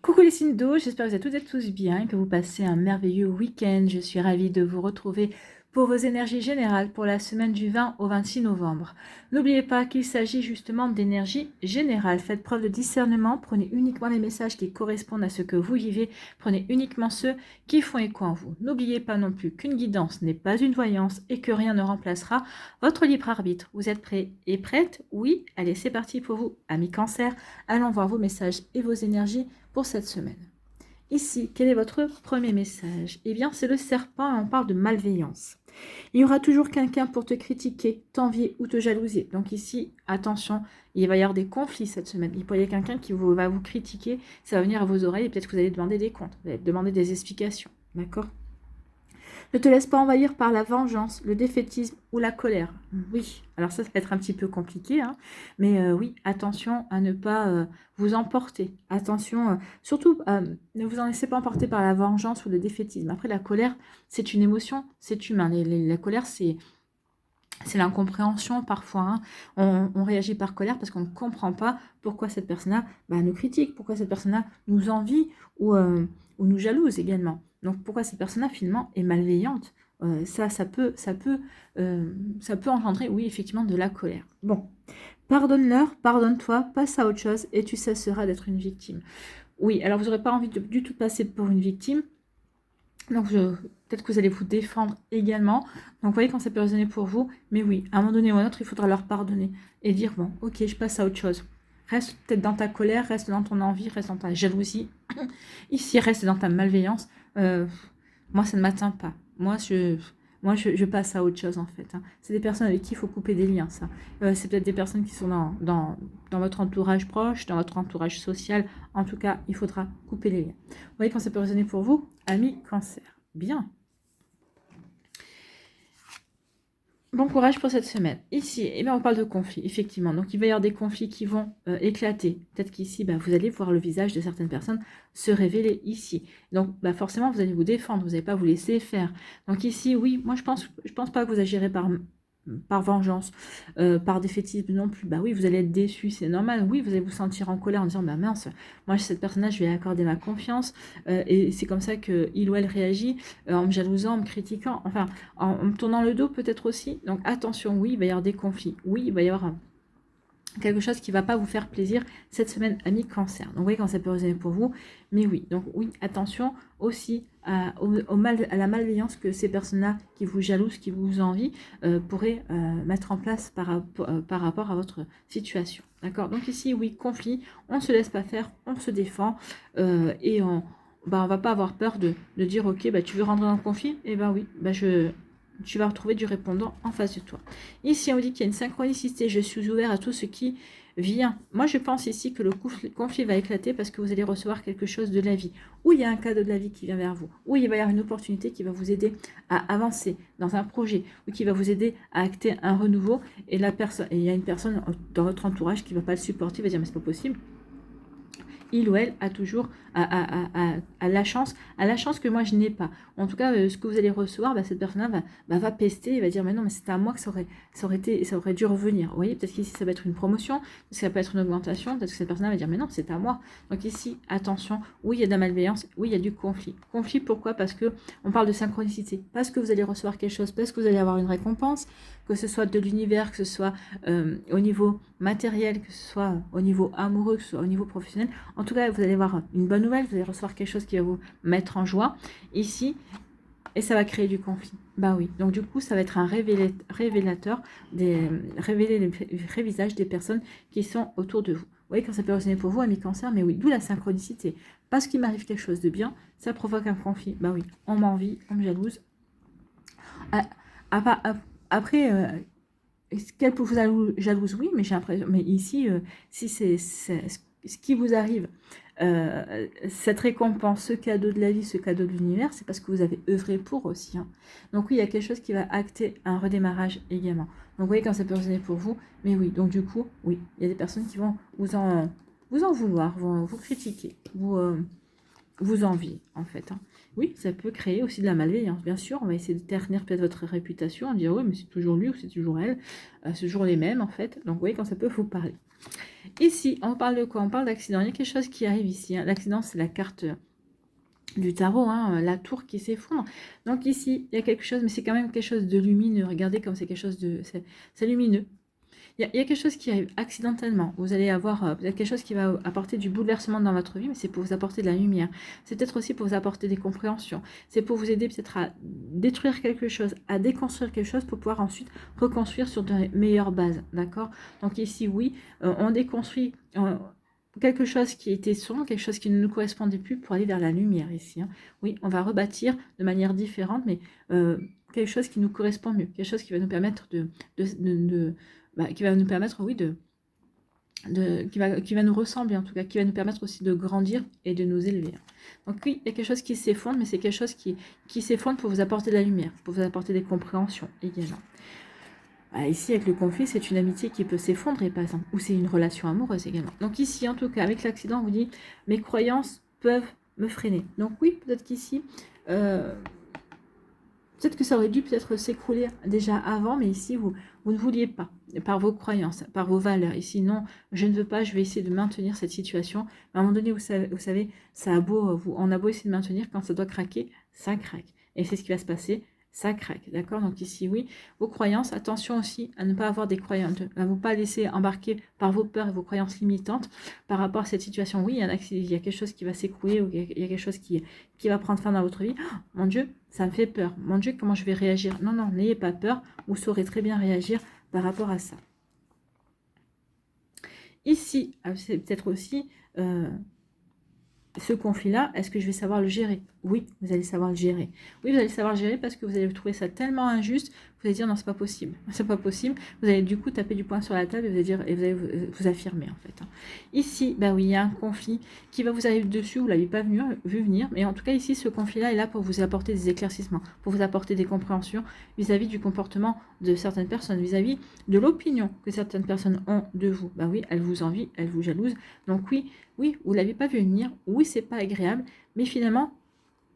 Coucou les signes d'eau, j'espère que vous êtes toutes et tous bien et que vous passez un merveilleux week-end. Je suis ravie de vous retrouver pour vos énergies générales pour la semaine du 20 au 26 novembre. N'oubliez pas qu'il s'agit justement d'énergie générale. Faites preuve de discernement, prenez uniquement les messages qui correspondent à ce que vous vivez, prenez uniquement ceux qui font écho en vous. N'oubliez pas non plus qu'une guidance n'est pas une voyance et que rien ne remplacera votre libre arbitre. Vous êtes prêts et prêtes? Oui? Allez, c'est parti pour vous, amis Cancer. Allons voir vos messages et vos énergies pour cette semaine. Ici, quel est votre premier message? Eh bien, c'est le serpent et on parle de malveillance. Il y aura toujours quelqu'un pour te critiquer, t'envier ou te jalouser. Donc ici, attention, il va y avoir des conflits cette semaine. Il pourrait y avoir quelqu'un qui va vous critiquer, ça va venir à vos oreilles et peut-être que vous allez demander des comptes, vous allez demander des explications. D'accord? Ne te laisse pas envahir par la vengeance, le défaitisme ou la colère. Oui, alors ça va être un petit peu compliqué, hein, mais oui, attention à ne pas vous emporter. Attention, surtout, ne vous en laissez pas emporter par la vengeance ou le défaitisme. Après, la colère, c'est une émotion, c'est humain. La colère, c'est l'incompréhension parfois. Hein. On réagit par colère parce qu'on ne comprend pas pourquoi cette personne-là nous critique, pourquoi cette personne-là nous envie ou nous jalouse également. Donc pourquoi cette personne-là finalement est malveillante. Ça peut engendrer, oui, effectivement, de la colère. Bon, pardonne-leur, pardonne-toi, passe à autre chose et tu cesseras d'être une victime. Oui, alors vous n'aurez pas envie du tout passer pour une victime. Donc, peut-être que vous allez vous défendre également. Donc, vous voyez quand ça peut résonner pour vous. Mais oui, à un moment donné ou à un autre, il faudra leur pardonner. Et dire, bon, ok, je passe à autre chose. Reste peut-être dans ta colère, reste dans ton envie, reste dans ta jalousie. Ici, reste dans ta malveillance. Moi, ça ne m'atteint pas. Moi, je passe à autre chose, en fait. Hein. C'est des personnes avec qui il faut couper des liens, ça. C'est peut-être des personnes qui sont dans votre entourage proche, dans votre entourage social. En tout cas, il faudra couper les liens. Vous voyez quand ça peut résonner pour vous, amis Cancer. Bien. Bon courage pour cette semaine. Ici, eh bien, on parle de conflits, effectivement. Donc, il va y avoir des conflits qui vont éclater. Peut-être qu'ici, vous allez voir le visage de certaines personnes se révéler ici. Donc, forcément, vous allez vous défendre. Vous n'allez pas vous laisser faire. Donc, ici, oui, moi, je pense pas que vous agirez par vengeance, par défaitisme non plus. Oui, vous allez être déçu, c'est normal. Oui, vous allez vous sentir en colère en disant, mince, moi, cette personne-là, je vais accorder ma confiance. Et c'est comme ça qu'il ou elle réagit, en me jalousant, en me critiquant, enfin, en me tournant le dos peut-être aussi. Donc, attention, oui, il va y avoir des conflits. Oui, il va y avoir quelque chose qui ne va pas vous faire plaisir cette semaine, amis Cancer. Donc, vous voyez quand ça peut résonner pour vous. Mais oui, donc oui, attention aussi à la malveillance que ces personnes-là qui vous jalousent, qui vous envient, pourraient mettre en place par rapport à votre situation. D'accord? Donc ici, oui, conflit, on ne se laisse pas faire, on se défend et on ne va pas avoir peur de dire, ok, tu veux rentrer dans le conflit? Eh bien oui, tu vas retrouver du répondant en face de toi. Ici, on dit qu'il y a une synchronicité. Je suis ouvert à tout ce qui vient. Moi, je pense ici que le conflit va éclater parce que vous allez recevoir quelque chose de la vie. Ou il y a un cadeau de la vie qui vient vers vous. Ou il va y avoir une opportunité qui va vous aider à avancer dans un projet. Ou qui va vous aider à acter un renouveau. Et il y a une personne dans votre entourage qui ne va pas le supporter, va dire mais c'est pas possible. Il ou elle a toujours la chance que moi je n'ai pas. En tout cas, ce que vous allez recevoir, cette personne-là va pester et va dire mais non, mais c'est à moi que ça aurait dû revenir. Vous voyez, peut-être qu'ici ça va être une promotion, ça peut être une augmentation, peut-être que cette personne-là va dire mais non, c'est à moi. Donc ici, attention, oui, il y a de la malveillance, oui, il y a du conflit. Conflit, pourquoi? Parce que on parle de synchronicité, parce que vous allez recevoir quelque chose, parce que vous allez avoir une récompense, que ce soit de l'univers, que ce soit au niveau matériel, que ce soit au niveau amoureux, que ce soit au niveau professionnel. En tout cas, vous allez avoir une bonne nouvelle, vous allez recevoir quelque chose qui va vous mettre en joie ici, et ça va créer du conflit. Oui, donc du coup, ça va être un révélateur, révéler les vrais visages des personnes qui sont autour de vous. Vous voyez, quand ça peut résonner pour vous, amis Cancer, mais oui, d'où la synchronicité. Parce qu'il m'arrive quelque chose de bien, ça provoque un conflit. Oui, on m'envie, on me jalouse. Après, qu'elle peut vous jalouse, oui, mais j'ai l'impression, mais ici, si c'est ce qui vous arrive, cette récompense, ce cadeau de la vie, ce cadeau de l'univers, c'est parce que vous avez œuvré pour aussi. Hein. Donc oui, il y a quelque chose qui va acter un redémarrage également. Donc vous voyez quand ça peut résonner pour vous, mais oui, donc du coup, oui, il y a des personnes qui vont vous en vouloir, vont vous critiquer, vous envier en fait. Hein. Oui, ça peut créer aussi de la malveillance, bien sûr. On va essayer de ternir peut-être votre réputation, en dire oui, mais c'est toujours lui ou c'est toujours elle, c'est toujours les mêmes en fait. Donc vous voyez quand ça peut vous parler. Ici, on parle de quoi? On parle d'accident. Il y a quelque chose qui arrive ici, hein. L'accident, c'est la carte du tarot, hein, la tour qui s'effondre. Donc ici, il y a quelque chose, mais c'est quand même quelque chose de lumineux. Regardez comme c'est quelque chose de... C'est lumineux. Il y a quelque chose qui arrive accidentellement. Vous allez avoir peut-être quelque chose qui va apporter du bouleversement dans votre vie, mais c'est pour vous apporter de la lumière. C'est peut-être aussi pour vous apporter des compréhensions. C'est pour vous aider peut-être à détruire quelque chose, à déconstruire quelque chose pour pouvoir ensuite reconstruire sur de meilleures bases. D'accord? Donc ici, oui, on déconstruit quelque chose qui était sombre, quelque chose qui ne nous correspondait plus pour aller vers la lumière ici. Hein. Oui, on va rebâtir de manière différente, mais quelque chose qui nous correspond mieux. Quelque chose qui va nous permettre qui va nous permettre, oui, qui va nous ressembler en tout cas, qui va nous permettre aussi de grandir et de nous élever. Donc oui, il y a quelque chose qui s'effondre, mais c'est quelque chose qui s'effondre pour vous apporter de la lumière, pour vous apporter des compréhensions également. Ici, avec le conflit, c'est une amitié qui peut s'effondrer, par exemple, ou c'est une relation amoureuse également. Donc ici, en tout cas, avec l'accident, on vous dit, mes croyances peuvent me freiner. Donc oui, peut-être qu'ici, peut-être que ça aurait dû peut-être s'écrouler déjà avant, mais ici, vous ne vouliez pas, par vos croyances, par vos valeurs. Ici, non, je ne veux pas, je vais essayer de maintenir cette situation. À un moment donné, vous savez ça a beau, on a beau essayer de maintenir, quand ça doit craquer, ça craque. Et c'est ce qui va se passer, ça craque, d'accord? Donc ici, oui, vos croyances, attention aussi à ne pas avoir des croyances, à ne vous pas laisser embarquer par vos peurs et vos croyances limitantes par rapport à cette situation. Oui, il y a quelque chose qui va s'écrouler ou il y a quelque chose qui va prendre fin dans votre vie. Oh, mon Dieu, ça me fait peur. Mon Dieu, comment je vais réagir? Non, non, n'ayez pas peur, vous saurez très bien réagir par rapport à ça. Ici, c'est peut-être aussi... ce conflit-là, est-ce que je vais savoir le gérer? Oui, vous allez savoir le gérer. Oui, vous allez savoir le gérer parce que vous allez trouver ça tellement injuste, vous allez dire non, c'est pas possible. C'est pas possible. Vous allez du coup taper du poing sur la table et vous allez dire, et vous allez vous affirmer en fait. Ici, bah oui, il y a un conflit qui va vous arriver dessus, vous l'avez pas vu venir, mais en tout cas ici, ce conflit-là est là pour vous apporter des éclaircissements, pour vous apporter des compréhensions vis-à-vis du comportement de certaines personnes, vis-à-vis de l'opinion que certaines personnes ont de vous. Bah oui, elles vous envient, elles vous jalousent. Donc oui, vous l'avez pas vu venir, oui, c'est pas agréable, mais finalement,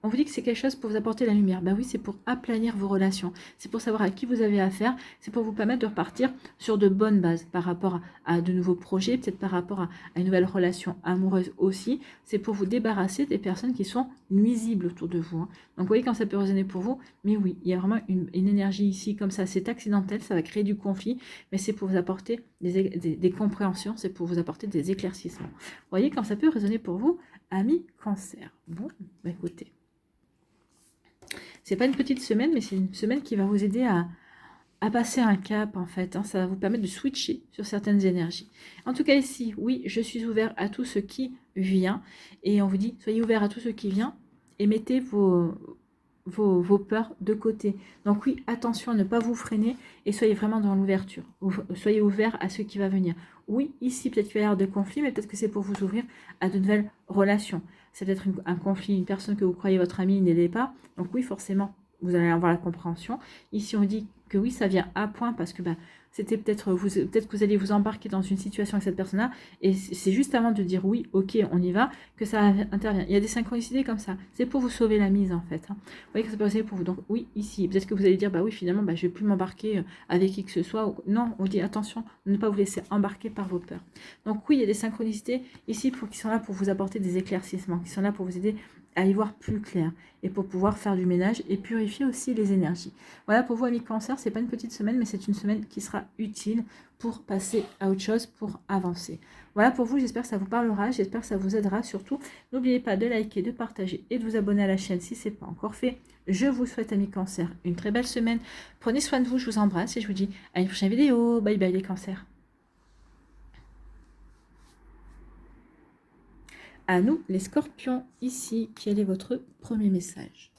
on vous dit que c'est quelque chose pour vous apporter la lumière. Ben oui, c'est pour aplanir vos relations. C'est pour savoir à qui vous avez affaire. C'est pour vous permettre de repartir sur de bonnes bases par rapport à de nouveaux projets, peut-être par rapport à une nouvelle relation amoureuse aussi. C'est pour vous débarrasser des personnes qui sont nuisibles autour de vous. Hein. Donc vous voyez quand ça peut résonner pour vous. Mais oui, il y a vraiment une énergie ici comme ça. C'est accidentel, ça va créer du conflit. Mais c'est pour vous apporter des compréhensions. C'est pour vous apporter des éclaircissements. Vous voyez quand ça peut résonner pour vous, amis Cancer. Bon, bah écoutez. C'est pas une petite semaine, mais c'est une semaine qui va vous aider à passer un cap, en fait. Hein. Ça va vous permettre de switcher sur certaines énergies. En tout cas, ici, oui, je suis ouvert à tout ce qui vient. Et on vous dit, soyez ouvert à tout ce qui vient et mettez vos peurs de côté. Donc oui, attention à ne pas vous freiner et soyez vraiment dans l'ouverture. Soyez ouvert à ce qui va venir. Oui, ici, peut-être qu'il y a l'air de conflit, mais peut-être que c'est pour vous ouvrir à de nouvelles relations. C'est peut-être un conflit, une personne que vous croyez votre amie n'est pas. Donc oui, forcément, vous allez avoir la compréhension. Ici, on dit que oui, ça vient à point parce que c'était peut-être que vous allez vous embarquer dans une situation avec cette personne-là et c'est juste avant de dire oui, ok, on y va, que ça intervient. Il y a des synchronicités comme ça. C'est pour vous sauver la mise en fait. Hein. Vous voyez que ça peut passer pour vous. Donc oui, ici, peut-être que vous allez dire bah oui, finalement, je vais plus m'embarquer avec qui que ce soit. Non, on dit attention, ne pas vous laisser embarquer par vos peurs. Donc oui, il y a des synchronicités ici qui sont là pour vous apporter des éclaircissements, qui sont là pour vous aider à y voir plus clair et pour pouvoir faire du ménage et purifier aussi les énergies. Voilà pour vous amis Cancer, c'est pas une petite semaine mais c'est une semaine qui sera utile pour passer à autre chose, pour avancer. Voilà pour vous, j'espère que ça vous parlera, j'espère que ça vous aidera surtout. N'oubliez pas de liker, de partager et de vous abonner à la chaîne si ce n'est pas encore fait. Je vous souhaite amis Cancer une très belle semaine. Prenez soin de vous, je vous embrasse et je vous dis à une prochaine vidéo. Bye bye les Cancers. À nous, les Scorpions, ici, quel est votre premier message?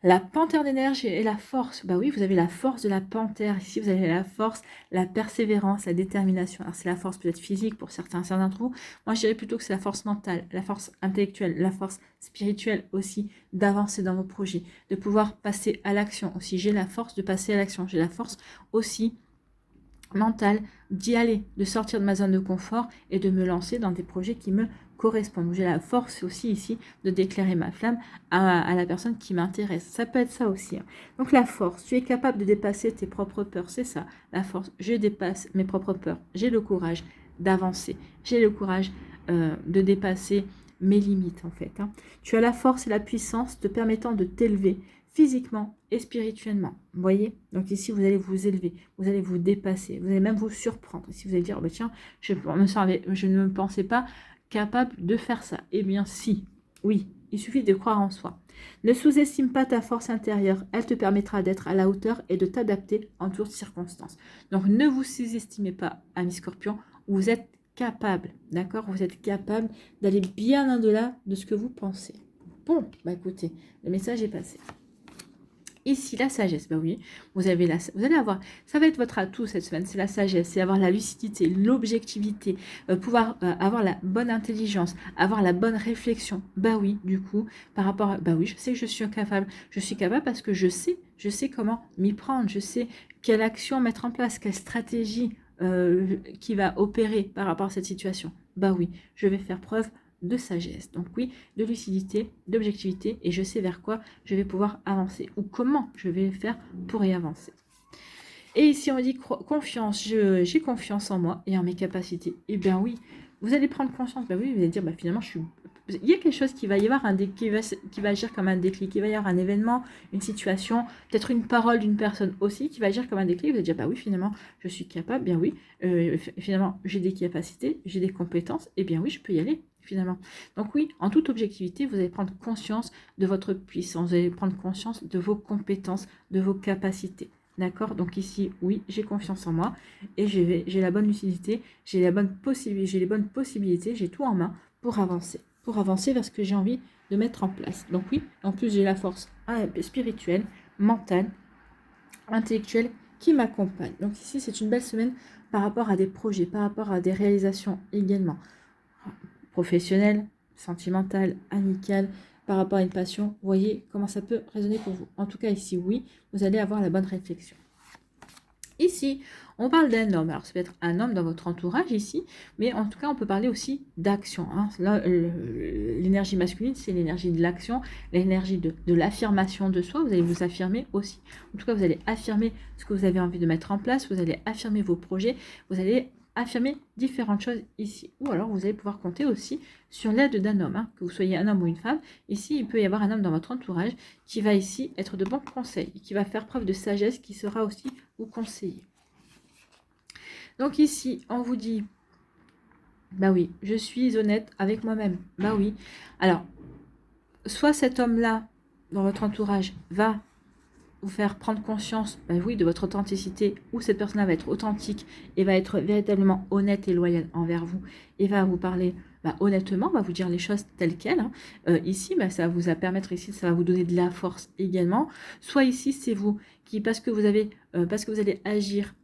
La panthère des neiges et la force. Bah oui, vous avez la force de la panthère. Ici, vous avez la force, la persévérance, la détermination. Alors, c'est la force peut-être physique pour certains d'entre vous. Moi, je dirais plutôt que c'est la force mentale, la force intellectuelle, la force spirituelle aussi d'avancer dans vos projets, de pouvoir passer à l'action aussi. J'ai la force de passer à l'action. J'ai la force aussi mentale d'y aller, de sortir de ma zone de confort et de me lancer dans des projets qui me correspondre. J'ai la force aussi ici de déclarer ma flamme à la personne qui m'intéresse. Ça peut être ça aussi. Hein. Donc la force, tu es capable de dépasser tes propres peurs, c'est ça. La force, je dépasse mes propres peurs. J'ai le courage d'avancer. J'ai le courage de dépasser mes limites en fait. Hein. Tu as la force et la puissance te permettant de t'élever physiquement et spirituellement. Vous voyez? Donc ici, vous allez vous élever, vous allez vous dépasser, vous allez même vous surprendre. Ici, vous allez dire, oh, bah, tiens, je ne me pensais pas capable de faire ça. Eh bien, si, oui, il suffit de croire en soi. Ne sous-estime pas ta force intérieure, elle te permettra d'être à la hauteur et de t'adapter en toutes circonstances. Donc, ne vous sous-estimez pas, amis scorpions, vous êtes capable, d'accord? Vous êtes capable d'aller bien au-delà de ce que vous pensez. Bon, bah écoutez, le message est passé. Ici, la sagesse, ben oui, vous allez avoir, ça va être votre atout cette semaine, c'est la sagesse, c'est avoir la lucidité, l'objectivité, pouvoir avoir la bonne intelligence, avoir la bonne réflexion. Bah oui, du coup, par rapport à, bah oui, je sais que je suis capable parce que je sais comment m'y prendre, je sais quelle action mettre en place, quelle stratégie qui va opérer par rapport à cette situation. Bah oui, je vais faire preuve de sagesse. Donc oui, de lucidité, d'objectivité, et je sais vers quoi je vais pouvoir avancer ou comment je vais faire pour y avancer. Et ici, on dit confiance, j'ai confiance en moi et en mes capacités. Eh bien oui, vous allez prendre conscience, ben oui, vous allez dire, ben finalement, il y a quelque chose qui va y avoir, qui va agir comme un déclic, il va y avoir un événement, une situation, peut-être une parole d'une personne aussi qui va agir comme un déclic, vous allez dire, bah oui, finalement, je suis capable, bien oui, finalement, j'ai des capacités, j'ai des compétences, et bien oui, je peux y aller, finalement. Donc oui, en toute objectivité, vous allez prendre conscience de votre puissance, vous allez prendre conscience de vos compétences, de vos capacités. D'accord? Donc ici, oui, j'ai confiance en moi et j'ai la bonne lucidité, j'ai les bonnes possibilités, j'ai tout en main pour avancer vers ce que j'ai envie de mettre en place. Donc oui, en plus j'ai la force spirituelle, mentale, intellectuelle qui m'accompagne. Donc ici, c'est une belle semaine par rapport à des projets, par rapport à des réalisations également professionnelles, sentimentales, amicales, par rapport à une passion. Vous voyez comment ça peut résonner pour vous. En tout cas, ici, oui, vous allez avoir la bonne réflexion. Ici, on parle d'un homme. Alors, ça peut être un homme dans votre entourage ici, mais en tout cas, on peut parler aussi d'action. Hein. Là, l'énergie masculine, c'est l'énergie de l'action, l'énergie de l'affirmation de soi. Vous allez vous affirmer aussi. En tout cas, vous allez affirmer ce que vous avez envie de mettre en place, vous allez affirmer vos projets, vous allez affirmer différentes choses ici. Ou alors, vous allez pouvoir compter aussi sur l'aide d'un homme, hein, que vous soyez un homme ou une femme. Ici, il peut y avoir un homme dans votre entourage qui va ici être de bons conseils, qui va faire preuve de sagesse, qui sera aussi vous conseiller. Donc ici, on vous dit, bah oui, je suis honnête avec moi-même. Bah oui. Alors, soit cet homme-là, dans votre entourage, va vous faire prendre conscience, bah oui, de votre authenticité, ou cette personne-là va être authentique et va être véritablement honnête et loyale envers vous, et va vous parler honnêtement, va vous dire les choses telles quelles. Hein. Ici, ça va vous permettre ici, ça va vous donner de la force également. Soit ici, c'est vous qui, parce que vous allez agir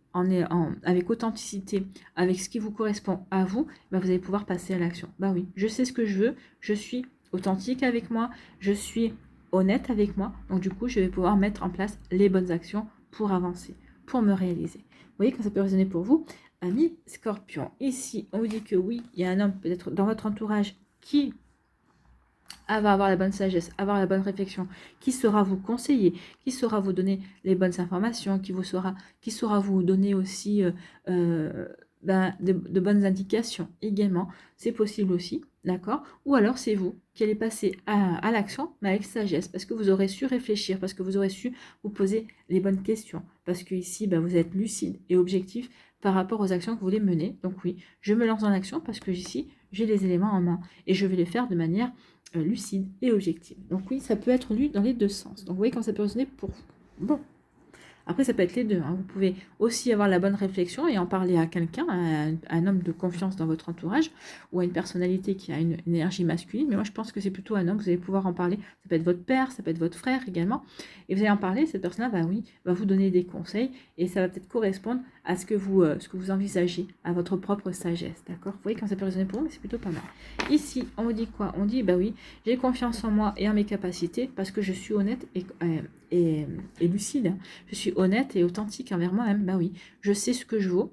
avec authenticité, avec ce qui vous correspond à vous, vous allez pouvoir passer à l'action. Bah oui, je sais ce que je veux, je suis authentique avec moi, je suis honnête avec moi, donc du coup je vais pouvoir mettre en place les bonnes actions pour avancer, pour me réaliser. Vous voyez quand ça peut résonner pour vous, amis Scorpion. Ici on vous dit que oui, il y a un homme peut-être dans votre entourage qui va avoir la bonne sagesse, avoir la bonne réflexion, qui saura vous conseiller, qui saura vous donner les bonnes informations, qui saura vous donner aussi de bonnes indications également, c'est possible aussi, d'accord? Ou alors c'est vous qui allez passer à l'action, mais avec sagesse, parce que vous aurez su réfléchir, parce que vous aurez su vous poser les bonnes questions, parce que ici, vous êtes lucide et objectif par rapport aux actions que vous voulez mener. Donc oui, je me lance dans l'action parce que ici, j'ai les éléments en main et je vais les faire de manière lucide et objective. Donc oui, ça peut être lu dans les deux sens. Donc vous voyez quand ça peut résonner pour vous. Bon. Après, ça peut être les deux. Hein. Vous pouvez aussi avoir la bonne réflexion et en parler à quelqu'un, à un homme de confiance dans votre entourage, ou à une personnalité qui a une énergie masculine. Mais moi, je pense que c'est plutôt un homme. Vous allez pouvoir en parler. Ça peut être votre père, ça peut être votre frère également. Et vous allez en parler. Cette personne-là, va vous donner des conseils et ça va peut-être correspondre à ce que vous envisagez, à votre propre sagesse. D'accord? Vous voyez quand ça peut résonner pour vous, mais c'est plutôt pas mal. Ici, on vous dit quoi? On dit, oui, j'ai confiance en moi et en mes capacités parce que je suis honnête et lucide. Je suis honnête et authentique envers moi-même. Oui, je sais ce que je vaux.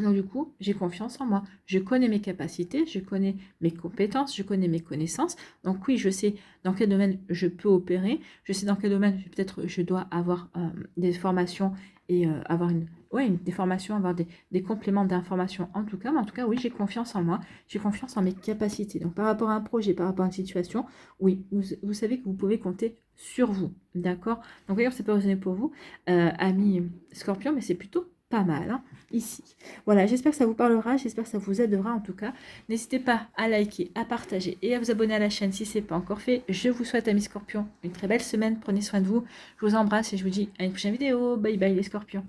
Donc du coup, j'ai confiance en moi. Je connais mes capacités, je connais mes compétences, je connais mes connaissances. Donc oui, je sais dans quel domaine je peux opérer. Je sais dans quel domaine peut-être je dois avoir des formations et avoir des formations, avoir des compléments d'informations en tout cas. Mais en tout cas, oui, j'ai confiance en moi. J'ai confiance en mes capacités. Donc par rapport à un projet, par rapport à une situation, oui, vous savez que vous pouvez compter sur vous. D'accord? Donc d'ailleurs, c'est pas raisonné pour vous, amis Scorpion, mais c'est plutôt pas mal, hein, ici. Voilà, j'espère que ça vous parlera, j'espère que ça vous aidera en tout cas. N'hésitez pas à liker, à partager et à vous abonner à la chaîne si ce n'est pas encore fait. Je vous souhaite, amis Scorpions, une très belle semaine. Prenez soin de vous. Je vous embrasse et je vous dis à une prochaine vidéo. Bye bye les Scorpions.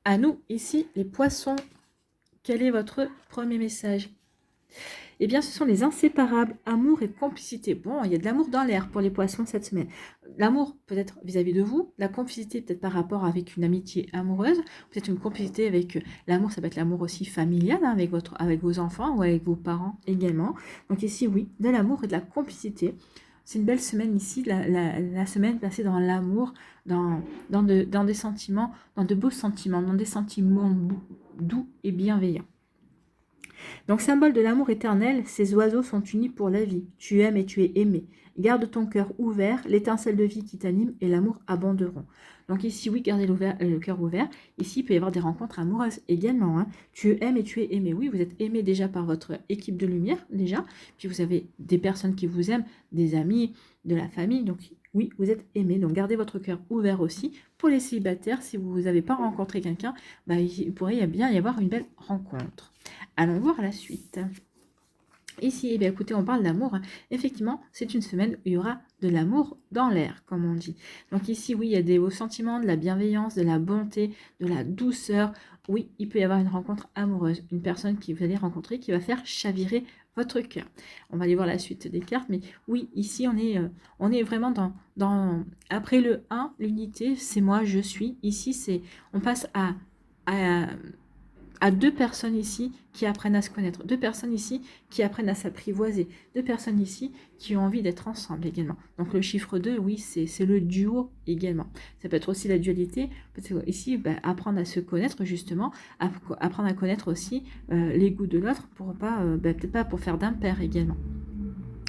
À nous, ici, les Poissons. Quel est votre premier message? Eh bien, ce sont les inséparables, amour et complicité. Bon, il y a de l'amour dans l'air pour les poissons cette semaine. L'amour peut-être vis-à-vis de vous, la complicité peut-être par rapport avec une amitié amoureuse, peut-être une complicité avec l'amour, ça peut être l'amour aussi familial, hein, avec vos enfants ou avec vos parents également. Donc ici, oui, de l'amour et de la complicité. C'est une belle semaine ici, la semaine passée dans l'amour, dans des sentiments, dans de beaux sentiments, dans des sentiments doux et bienveillants. Donc, symbole de l'amour éternel, ces oiseaux sont unis pour la vie. Tu aimes et tu es aimé. Garde ton cœur ouvert, l'étincelle de vie qui t'anime et l'amour abonderont. Donc ici, oui, gardez le cœur ouvert. Ici, il peut y avoir des rencontres amoureuses également. Hein. Tu aimes et tu es aimé. Oui, vous êtes aimé déjà par votre équipe de lumière, déjà. Puis vous avez des personnes qui vous aiment, des amis, de la famille. Donc oui, vous êtes aimé. Donc gardez votre cœur ouvert aussi. Pour les célibataires, si vous n'avez pas rencontré quelqu'un, il pourrait bien y avoir une belle rencontre. Allons voir la suite. Ici, eh bien, écoutez, on parle d'amour. Effectivement, c'est une semaine où il y aura de l'amour dans l'air, comme on dit. Donc ici, oui, il y a des hauts sentiments, de la bienveillance, de la bonté, de la douceur. Oui, il peut y avoir une rencontre amoureuse, une personne que vous allez rencontrer qui va faire chavirer votre cœur. On va aller voir la suite des cartes, mais oui, ici, on est vraiment après le 1, l'unité, c'est moi, je suis. Ici, on passe à deux personnes ici qui apprennent à se connaître, deux personnes ici qui apprennent à s'apprivoiser, deux personnes ici qui ont envie d'être ensemble également. Donc le chiffre 2, oui, c'est le duo également. Ça peut être aussi la dualité, ici, apprendre à se connaître justement, apprendre à connaître aussi les goûts de l'autre pour pas, peut-être pas pour faire d'impair également.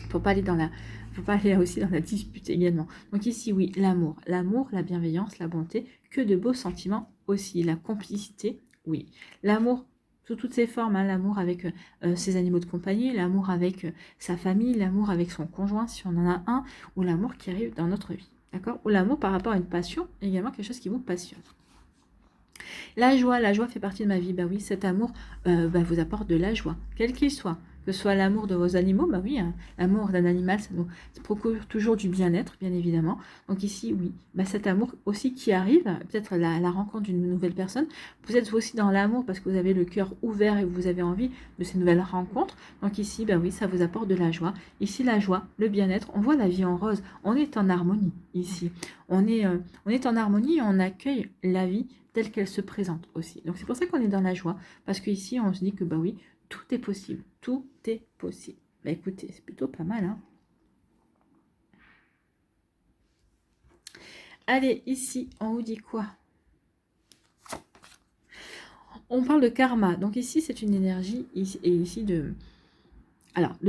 Faut pas aller aussi dans la dispute également. Donc ici, oui, l'amour, la bienveillance, la bonté, que de beaux sentiments aussi, la complicité. Oui, l'amour sous toutes ses formes, hein, l'amour avec ses animaux de compagnie, l'amour avec sa famille, l'amour avec son conjoint si on en a un, ou l'amour qui arrive dans notre vie, d'accord? Ou l'amour par rapport à une passion, également quelque chose qui vous passionne. La joie fait partie de ma vie, bah oui, cet amour vous apporte de la joie, quel qu'il soit. Que ce soit l'amour de vos animaux, bah oui, hein, l'amour d'un animal, ça procure toujours du bien-être, bien évidemment. Donc ici, oui, cet amour aussi qui arrive, peut-être la rencontre d'une nouvelle personne. Vous êtes aussi dans l'amour parce que vous avez le cœur ouvert et vous avez envie de ces nouvelles rencontres. Donc ici, bah oui, ça vous apporte de la joie. Ici, la joie, le bien-être, on voit la vie en rose. On est en harmonie ici. On est en harmonie et on accueille la vie telle qu'elle se présente aussi. Donc c'est pour ça qu'on est dans la joie, parce qu'ici, on se dit que bah oui, tout est possible. Tout est possible. Bah écoutez, c'est plutôt pas mal, hein. Allez, ici, on vous dit quoi? On parle de karma. Donc ici, c'est une énergie, et ici de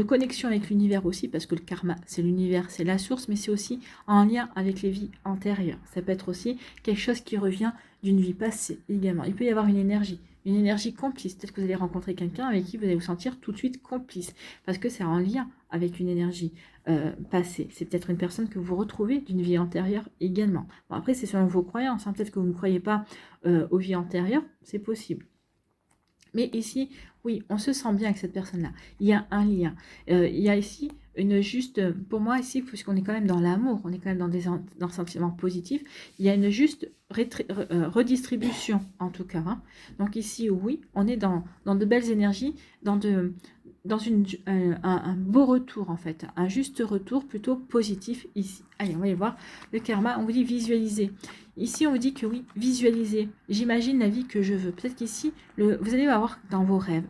connexion avec l'univers aussi, parce que le karma, c'est l'univers, c'est la source, mais c'est aussi en lien avec les vies antérieures. Ça peut être aussi quelque chose qui revient d'une vie passée également. Il peut y avoir une énergie complice. Peut-être que vous allez rencontrer quelqu'un avec qui vous allez vous sentir tout de suite complice, parce que c'est en lien avec une énergie passée. C'est peut-être une personne que vous retrouvez d'une vie antérieure également. Bon, après, c'est selon vos croyances. Hein. Peut-être que vous ne croyez pas aux vies antérieures, c'est possible. Mais ici, oui, on se sent bien avec cette personne-là. Il y a un lien. Il y a ici une juste... Pour moi, ici, puisqu'on est quand même dans l'amour, on est quand même dans le sentiment positif, il y a une juste redistribution, en tout cas. Hein. Donc ici, oui, on est dans de belles énergies, dans un beau retour, en fait. Un juste retour plutôt positif ici. Allez, on va aller voir le karma. On vous dit visualiser. Ici, on vous dit que oui, visualisez. J'imagine la vie que je veux. Peut-être qu'ici, vous allez avoir dans vos rêves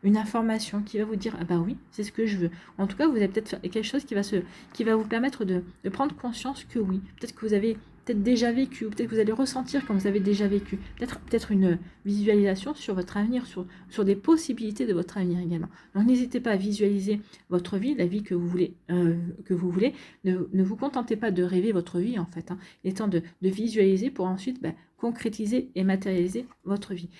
une information qui va vous dire, ah bah oui, c'est ce que je veux. En tout cas, vous allez peut-être faire quelque chose qui va vous permettre de prendre conscience que oui. Peut-être que vous avez peut-être déjà vécu, ou peut-être que vous allez ressentir comme vous avez déjà vécu. Peut-être une visualisation sur votre avenir, sur des possibilités de votre avenir également. Donc n'hésitez pas à visualiser votre vie, la vie que vous voulez. Ne vous contentez pas de rêver votre vie en fait. Il est temps de visualiser pour ensuite concrétiser et matérialiser votre vie.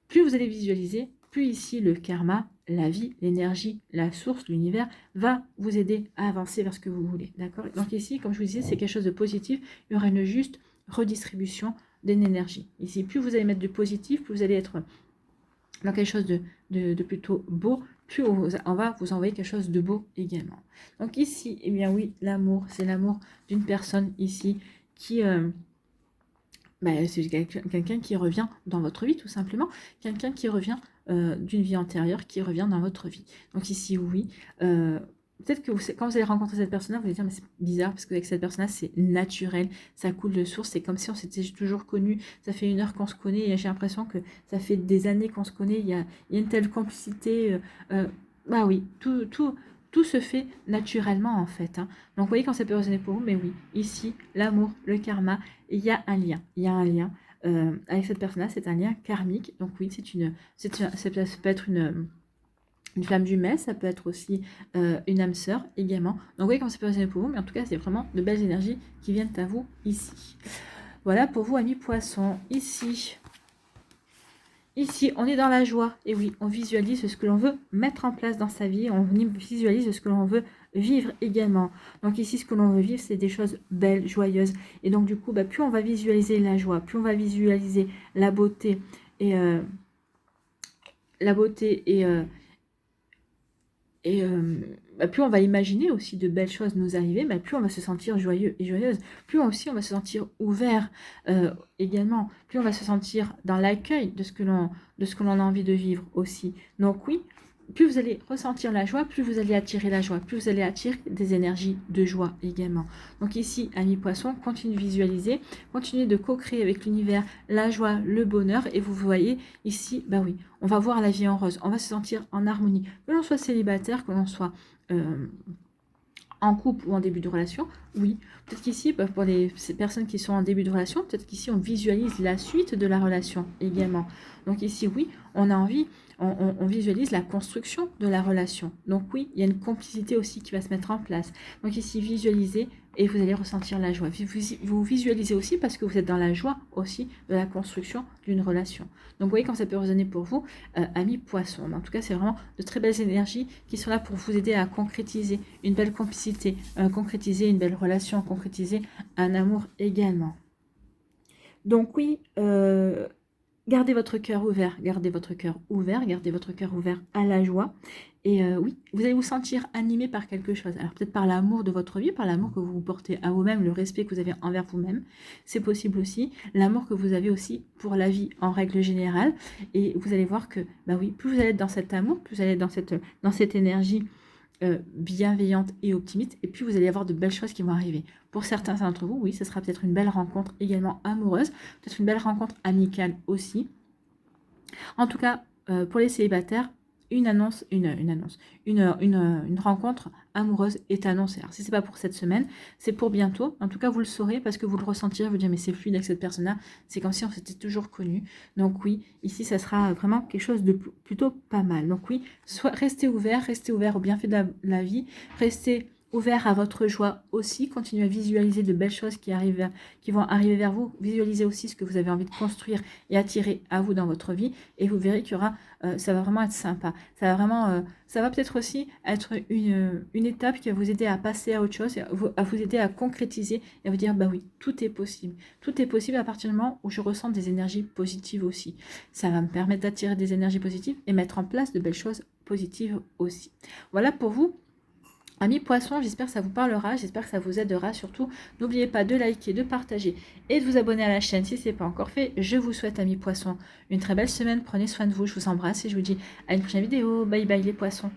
Plus vous allez visualiser, plus ici le karma, la vie, l'énergie, la source, l'univers va vous aider à avancer vers ce que vous voulez. D'accord? Donc ici, comme je vous disais, c'est quelque chose de positif. Il y aura une juste redistribution d'énergie. Ici, plus vous allez mettre du positif, plus vous allez être dans quelque chose de plutôt beau, plus on va vous envoyer quelque chose de beau également. Donc ici, eh bien oui, l'amour, c'est l'amour d'une personne ici qui... c'est quelqu'un qui revient dans votre vie, tout simplement. Quelqu'un qui revient d'une vie antérieure, qui revient dans votre vie. Donc ici, oui. Peut-être que quand vous allez rencontrer cette personne-là, vous allez dire, mais c'est bizarre, parce qu'avec cette personne-là, c'est naturel, ça coule de source, c'est comme si on s'était toujours connus, ça fait 1 heure qu'on se connaît, et j'ai l'impression que ça fait des années qu'on se connaît, il y a une telle complicité. Oui, tout se fait naturellement, en fait. Donc, vous voyez, quand ça peut résonner pour vous, mais oui, ici, l'amour, le karma, il y a un lien. Il y a un lien avec cette personne-là, c'est un lien karmique. Donc, oui, ça peut être une flamme jumelle, ça peut être aussi une âme sœur également. Donc, vous voyez, quand ça peut résonner pour vous, mais en tout cas, c'est vraiment de belles énergies qui viennent à vous ici. Voilà pour vous, amis poissons. Ici, on est dans la joie. Et oui, on visualise ce que l'on veut mettre en place dans sa vie. On visualise ce que l'on veut vivre également. Donc ici, ce que l'on veut vivre, c'est des choses belles, joyeuses. Et donc du coup, plus on va visualiser la joie, plus on va visualiser la beauté et plus on va imaginer aussi de belles choses nous arriver, plus on va se sentir joyeux et joyeuse, plus aussi on va se sentir ouvert également, plus on va se sentir dans l'accueil de ce que l'on a envie de vivre aussi. Donc oui, plus vous allez ressentir la joie, plus vous allez attirer la joie, plus vous allez attirer des énergies de joie également. Donc ici, amis poissons, continuez de visualiser, continuez de co-créer avec l'univers la joie, le bonheur, et vous voyez ici, oui, on va voir la vie en rose, on va se sentir en harmonie, que l'on soit célibataire, que l'on soit en couple ou en début de relation, oui. Peut-être qu'ici, pour ces personnes qui sont en début de relation, peut-être qu'ici, on visualise la suite de la relation également. Donc ici, oui, on a envie, on visualise la construction de la relation. Donc oui, il y a une complicité aussi qui va se mettre en place. Donc ici, visualisez et vous allez ressentir la joie. Vous visualisez aussi parce que vous êtes dans la joie aussi de la construction d'une relation. Donc vous voyez quand ça peut résonner pour vous, amis poissons. En tout cas, c'est vraiment de très belles énergies qui sont là pour vous aider à concrétiser une belle complicité, concrétiser une belle relation, concrétiser un amour également. Donc oui, gardez votre cœur ouvert, gardez votre cœur ouvert, gardez votre cœur ouvert à la joie. Et oui, vous allez vous sentir animé par quelque chose. Alors peut-être par l'amour de votre vie, par l'amour que vous portez à vous-même, le respect que vous avez envers vous-même. C'est possible aussi. L'amour que vous avez aussi pour la vie en règle générale. Et vous allez voir que, oui, plus vous allez être dans cet amour, plus vous allez être dans cette énergie bienveillante et optimiste, et puis vous allez avoir de belles choses qui vont arriver. Pour certains d'entre vous, oui, ce sera peut-être une belle rencontre également amoureuse, peut-être une belle rencontre amicale aussi. En tout cas, pour les célibataires, une rencontre amoureuse est annoncée. Alors si c'est pas pour cette semaine, c'est pour bientôt. En tout cas, vous le saurez parce que vous le ressentirez, vous direz mais c'est fluide avec cette personne-là, c'est comme si on s'était toujours connu. Donc oui, ici ça sera vraiment quelque chose de plutôt pas mal. Donc oui, restez ouvert au bienfait de la vie, restez ouvert à votre joie aussi, continuez à visualiser de belles choses qui vont arriver vers vous, visualisez aussi ce que vous avez envie de construire et attirer à vous dans votre vie, et vous verrez qu'il y aura, ça va vraiment être sympa, ça va peut-être aussi être une étape qui va vous aider à passer à autre chose, à vous aider à concrétiser, et à vous dire, oui, tout est possible à partir du moment où je ressens des énergies positives aussi, ça va me permettre d'attirer des énergies positives et mettre en place de belles choses positives aussi. Voilà pour vous, amis poissons, j'espère que ça vous parlera, j'espère que ça vous aidera. Surtout, n'oubliez pas de liker, de partager et de vous abonner à la chaîne si ce n'est pas encore fait. Je vous souhaite, amis poissons, une très belle semaine. Prenez soin de vous, je vous embrasse et je vous dis à une prochaine vidéo. Bye bye les poissons.